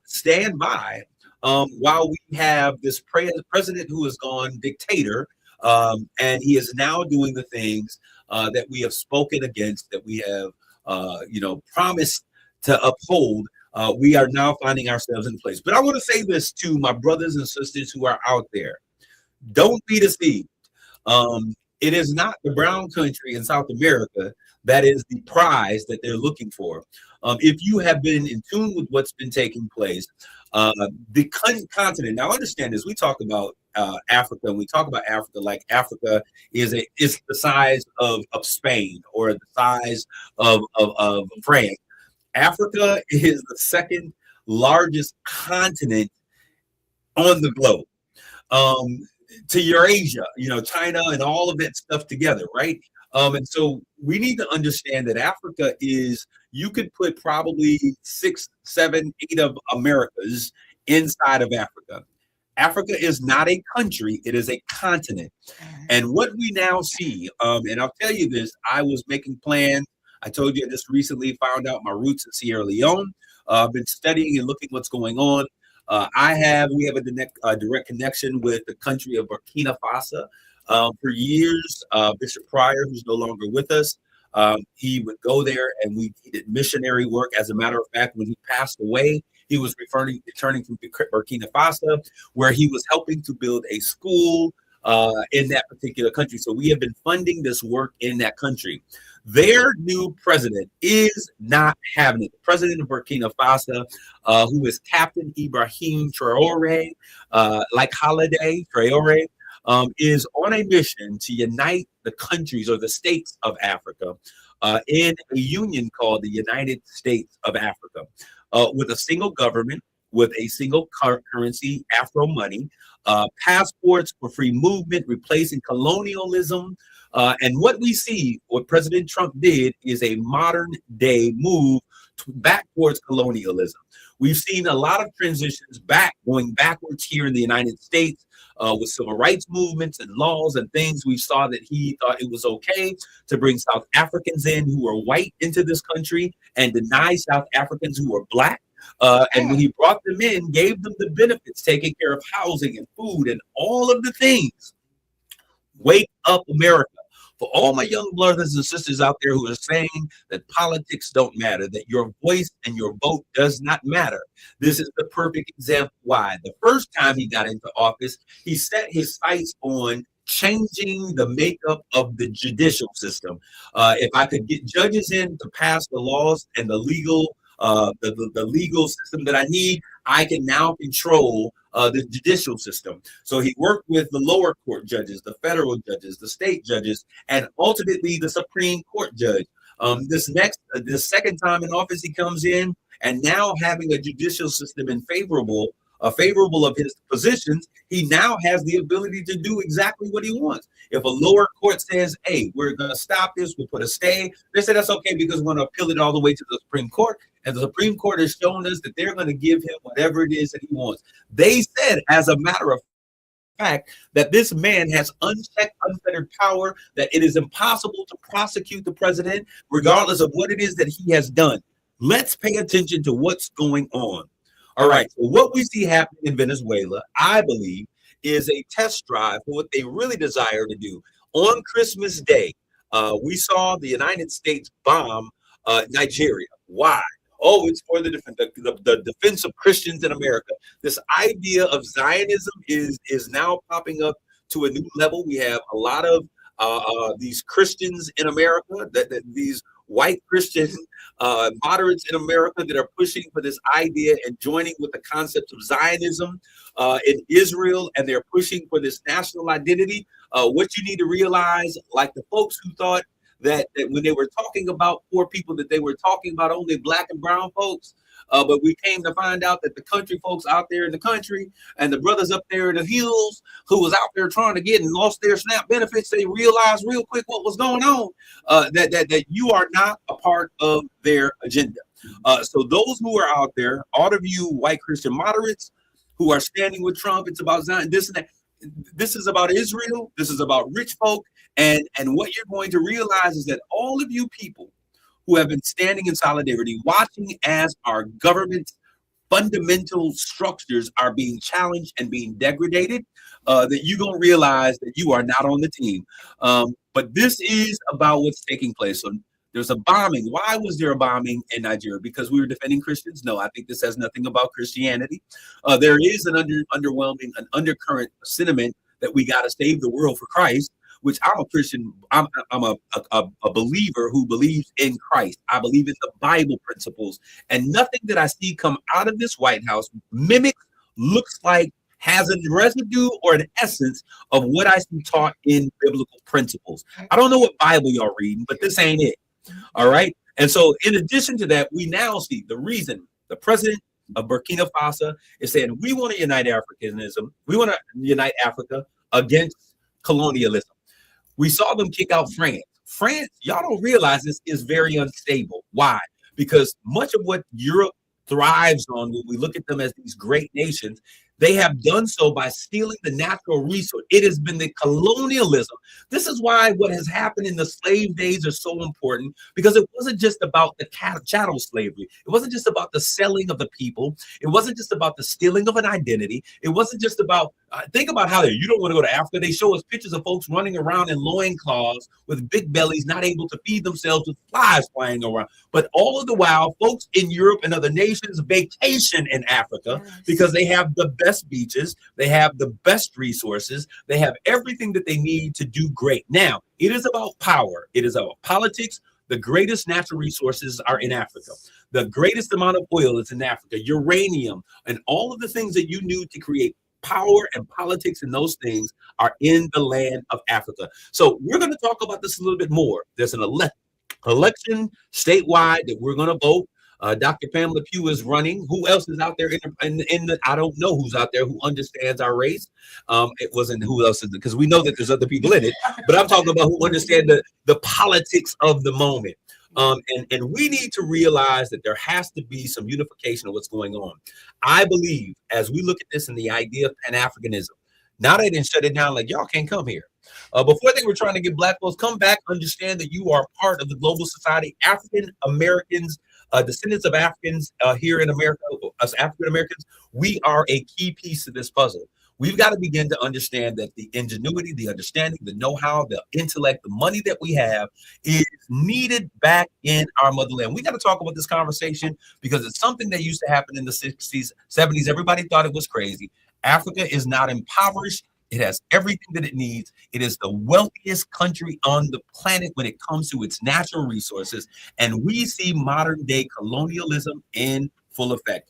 stand by while we have this president who has gone dictator, and he is now doing the things that we have spoken against, that we have promised to uphold. We are now finding ourselves in place. But I want to say this to my brothers and sisters who are out there. Don't be deceived. It is not the brown country in South America that is the prize that they're looking for. If you have been in tune with what's been taking place, The continent. Now, understand this. We talk about Africa, and we talk about Africa like Africa is the size of Spain or the size of France. Africa is the second largest continent on the globe. To Eurasia, China and all of that stuff together, right? And so we need to understand that Africa is, you could put probably 6, 7, 8 of Americas inside of Africa. Africa is not a country, it is a continent. And what we now see, and I'll tell you this, I was making plans. I told you I just recently found out my roots in Sierra Leone. I've been studying and looking what's going on. We have a direct connection with the country of Burkina Faso. For years, Bishop Pryor, who's no longer with us, he would go there and he did missionary work. As a matter of fact, when he passed away, he was returning from Burkina Faso, where he was helping to build a school in that particular country. So we have been funding this work in that country. Their new president is not having it. The president of Burkina Faso, who is Captain Ibrahim Traore, like Holiday Traore, is on a mission to unite the countries or the states of Africa in a union called the United States of Africa, with a single government, with a single currency, Afro money, passports for free movement, replacing colonialism. And what we see, what President Trump did, is a modern day move back towards colonialism. We've seen a lot of transitions going backwards here in the United States with civil rights movements and laws and things. We saw that he thought it was okay to bring South Africans in who were white into this country and deny South Africans who were black. And when he brought them in, gave them the benefits, taking care of housing and food and all of the things. Wake up, America. For all my young brothers and sisters out there who are saying that politics don't matter, that your voice and your vote does not matter, this is the perfect example why. The first time he got into office, he set his sights on changing the makeup of the judicial system. If I could get judges in to pass the laws and the legal system that I need, I can now control the judicial system. So he worked with the lower court judges, the federal judges, the state judges, and ultimately the Supreme Court judge. This second time in office, he comes in, and now having a judicial system favorable of his positions, he now has the ability to do exactly what he wants. If a lower court says, hey, we're going to stop this, we'll put a stay, they say that's okay because we're going to appeal it all the way to the Supreme Court. And the Supreme Court has shown us that they're going to give him whatever it is that he wants. They said, as a matter of fact, that this man has unchecked, unfettered power, that it is impossible to prosecute the president, regardless of what it is that he has done. Let's pay attention to what's going on. All right, so what we see happening in Venezuela, I believe, is a test drive for what they really desire to do. On Christmas Day, we saw the United States bomb Nigeria. Why? Oh, it's for the defense of Christians in America. This idea of Zionism is now popping up to a new level. We have a lot of these Christians in America, these white Christian moderates in America that are pushing for this idea and joining with the concept of Zionism in Israel, and they're pushing for this national identity. What you need to realize, like the folks who thought that when they were talking about poor people, that they were talking about only black and brown folks. But we came to find out that the country folks out there in the country and the brothers up there in the hills who was out there trying to get and lost their SNAP benefits, they realized real quick what was going on, that you are not a part of their agenda. So those who are out there, all of you white Christian moderates who are standing with Trump, it's about Zion, this and that. This is about Israel. This is about rich folk. And what you're going to realize is that all of you people who have been standing in solidarity, watching as our government's fundamental structures are being challenged and being degraded, that you're going to realize that you are not on the team. But this is about what's taking place. So there's a bombing. Why was there a bombing in Nigeria? Because we were defending Christians? No, I think this has nothing about Christianity. There is an undercurrent sentiment that we got to save the world for Christ. which I'm a Christian. I'm a believer who believes in Christ. I believe in the Bible principles, and nothing that I see come out of this White House mimics, looks like, has a residue or an essence of what I see taught in biblical principles. I don't know what Bible y'all reading, but this ain't it. All right. And so in addition to that, we now see the reason the president of Burkina Faso is saying we want to unite Africanism. We want to unite Africa against colonialism. We saw them kick out France. France, y'all don't realize this, is very unstable. Why? Because much of what Europe thrives on, when we look at them as these great nations, they have done so by stealing the natural resource. It has been the colonialism. This is why what has happened in the slave days are so important, because it wasn't just about the chattel slavery. It wasn't just about the selling of the people. It wasn't just about the stealing of an identity. It wasn't just about, think about how you don't want to go to Africa. They show us pictures of folks running around in loincloths with big bellies, not able to feed themselves, with flies flying around. But all of the while, folks in Europe and other nations vacation in Africa because they have the best beaches, they have the best resources, they have everything that they need to do great. Now, it is about power. It is about politics. The greatest natural resources are in Africa. The greatest amount of oil is in Africa, uranium, and all of the things that you need to create power and politics, and those things are in the land of Africa. So we're going to talk about this a little bit more. There's an election statewide that we're going to vote. Dr. Pamela Pugh is running. Who else is out there in the I don't know who's out there who understands our race. It wasn't who else is, because we know that there's other people in it, but I'm talking about who understand the politics of the moment. And we need to realize that there has to be some unification of what's going on. I believe as we look at this and the idea of Pan-Africanism, now they didn't shut it down like y'all can't come here. Before they were trying to get Black folks, come back, understand that you are part of the global society. African Americans, descendants of Africans here in America, us African Americans, we are a key piece to this puzzle. We've got to begin to understand that the ingenuity, the understanding, the know-how, the intellect, the money that we have is needed back in our motherland. We got to talk about this conversation because it's something that used to happen in the 60s, 70s. Everybody thought it was crazy. Africa is not impoverished. It has everything that it needs. It is the wealthiest country on the planet when it comes to its natural resources. And we see modern day colonialism in full effect.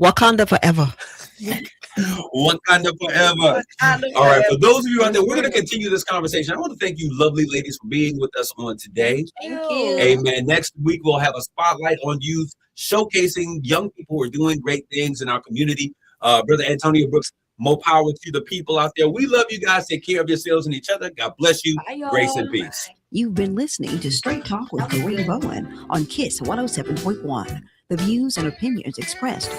Wakanda forever. Wakanda forever. All right. For those of you out there, we're going to continue this conversation. I want to thank you, lovely ladies, for being with us on today. Thank you. Amen. Next week, we'll have a spotlight on youth, showcasing young people who are doing great things in our community. Brother Antonio Brooks, more power to the people out there. We love you guys. Take care of yourselves and each other. God bless you. Bye, Grace and peace. You've been listening to Straight Talk with Kareem Bowen on KISS 107.1. The views and opinions expressed